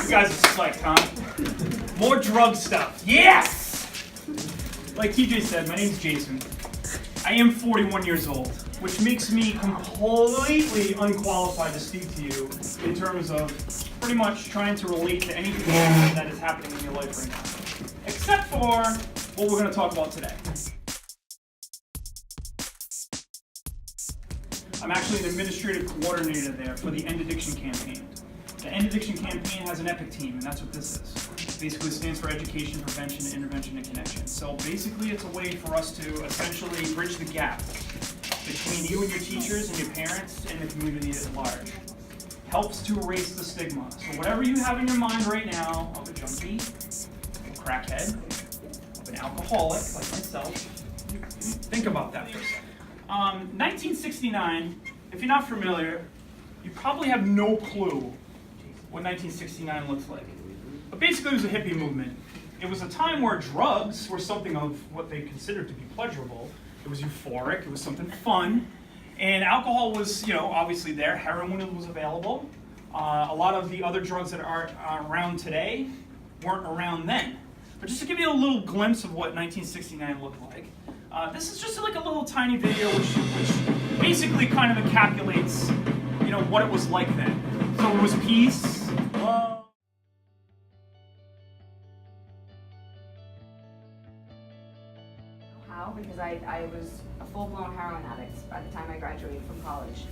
You guys are psyched, huh? More drug stuff. Yes! Like TJ said, my name's Jason. I am 41 years old, which makes me completely unqualified to speak to you in terms of pretty much trying to relate to anything that is happening in your life right now. Except for what we're going to talk about today. I'm actually an administrative coordinator there for the End Addiction Campaign. The End Addiction Campaign has an EPIC team, and that's what this is. It basically stands for Education, Prevention, Intervention, and Connection. So basically it's a way for us to essentially bridge the gap between you and your teachers and your parents and the community at large. Helps to erase the stigma. So whatever you have in your mind right now of a junkie, a crackhead, of an alcoholic like myself, think about that for a second. 1969, if you're not familiar, you probably have no clue what 1969 looks like. But basically it was a hippie movement. It was a time where drugs were something of what they considered to be pleasurable. It was euphoric, it was something fun. And alcohol was, obviously there. Heroin was available. A lot of the other drugs that are around today weren't around then. But just to give you a little glimpse of what 1969 looked like, this is just like a little tiny video which basically kind of encapsulates, what it was like then. So it was peace, love. How? Because I was a full-blown heroin addict by the time I graduated from college.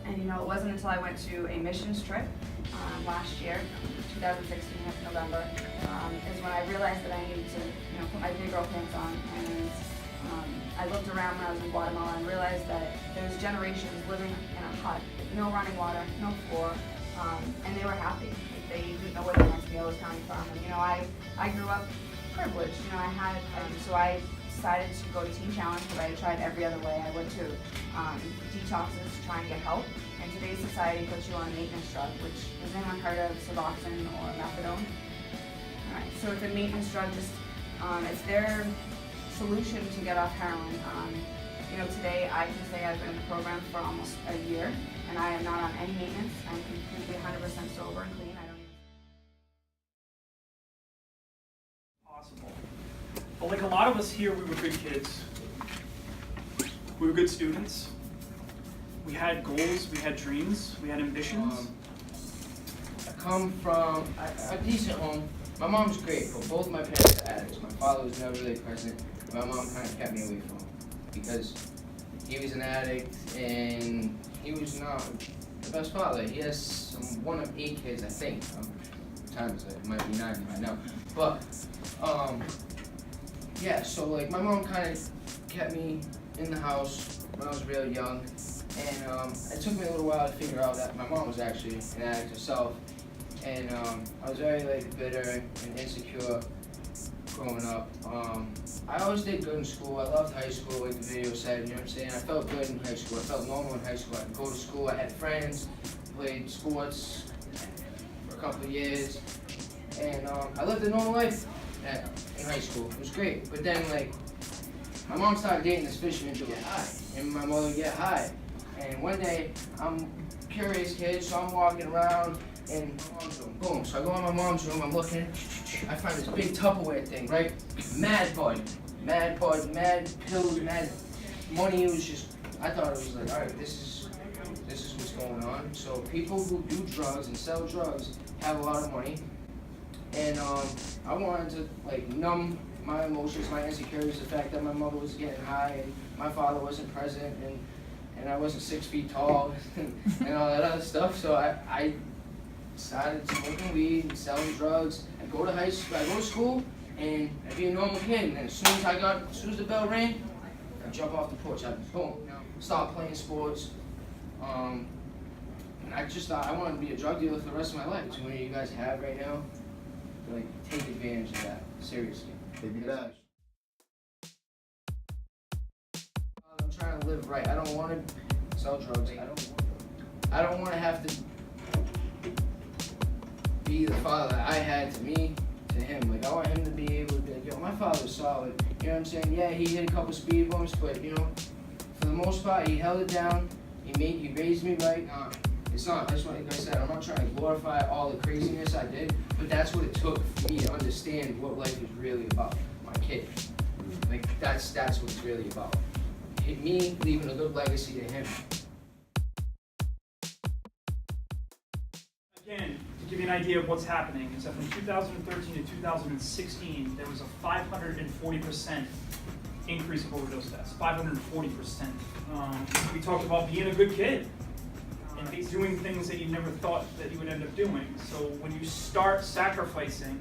And it wasn't until I went to a missions trip last year, 2016, November, is when I realized that I needed to, put my big girl pants on. And I looked around when I was in Guatemala and realized that there's generations living in a hut, no running water, no floor, and they were happy. They didn't know where their next meal was coming from. And I grew up privileged. So I decided to go to Teen Challenge, but I tried every other way. I went to detoxes to try and get help. And today's society puts you on a maintenance drug, which has been unheard of, Suboxone or methadone. All right, so it's a maintenance drug. It's their solution to get off heroin. Today I can say I've been in the program for almost a year, and I am not on any maintenance. I'm completely 100% sober and clean. I don't even Possible. But like a lot of us here, we were good kids. We were good students. We had goals, we had dreams, we had ambitions. I come from a decent home. My mom's great, but both my parents are addicts. My father was never really present. My mom kind of kept me away from him because he was an addict and he was not the best father. He has one of 8 kids, I think. Sometimes it might be 9 right now. But yeah, so like my mom kind of kept me in the house when I was really young, and it took me a little while to figure out that my mom was actually an addict herself, and I was very bitter and insecure growing up. I always did good in school. I loved high school, like the video said. You know what I'm saying? I felt good in high school. I felt normal in high school. I could go to school. I had friends, played sports for a couple of years, and I lived a normal life in high school. It was great. But then, my mom started dating this fisherman to get high, and my mother would get high. And one day, I'm a curious kid, so I'm walking around in my mom's room. Boom. So I go in my mom's room, I'm looking, I find this big Tupperware thing, right? Mad bud, mad pills, mad money. It was just, I thought it was like, all right, this is what's going on. So people who do drugs and sell drugs have a lot of money. And I wanted to numb my emotions, my insecurities, the fact that my mother was getting high and my father wasn't present and I wasn't 6 feet tall and all that other stuff. So I started smoking weed and selling drugs. I'd go to school and I'd be a normal kid. And as soon as the bell rang, I'd jump off the porch. I'd start playing sports. And I just thought I wanted to be a drug dealer for the rest of my life. So many of you guys have right now. Take advantage of that, seriously. Maybe that. I'm trying to live right. I don't want to sell drugs. I don't want to have to be the father that I had to me, to him. I want him to be able to be like, yo, my father's solid. You know what I'm saying? Yeah, he hit a couple speed bumps, but for the most part, he held it down. He raised me right. It's not. That's what, like I said, I'm not trying to glorify all the craziness I did, but that's what it took for me to understand what life is really about. My kid. Like, that's what it's really about. Me leaving a good legacy to him. Again, to give you an idea of what's happening, is that from 2013 to 2016, there was a 540% increase of overdose deaths. 540%. We talked about being a good kid and doing things that you never thought that you would end up doing. So when you start sacrificing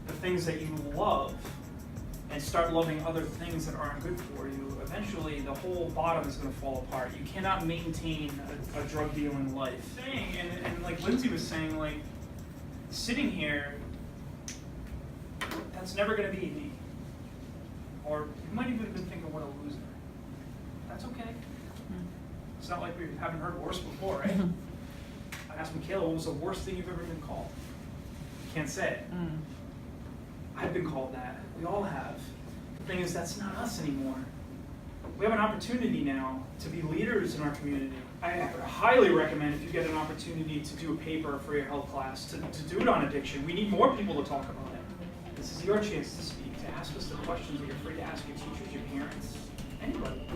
the things that you love and start loving other things that aren't good for you, eventually the whole bottom is going to fall apart. You cannot maintain a drug dealing life. And like Lindsay was saying, like, sitting here, that's never going to be me. Or you might even have been thinking, what a loser. That's okay. It's not like we haven't heard worse before, right? I asked Michaela, what was the worst thing you've ever been called? Can't say it. I've been called that. We all have. The thing is, that's not us anymore. We have an opportunity now to be leaders in our community. I highly recommend, if you get an opportunity to do a paper for your health class, to do it on addiction. We need more people to talk about it. This is your chance to speak, to ask us the questions that you're afraid to ask your teachers, your parents, anybody.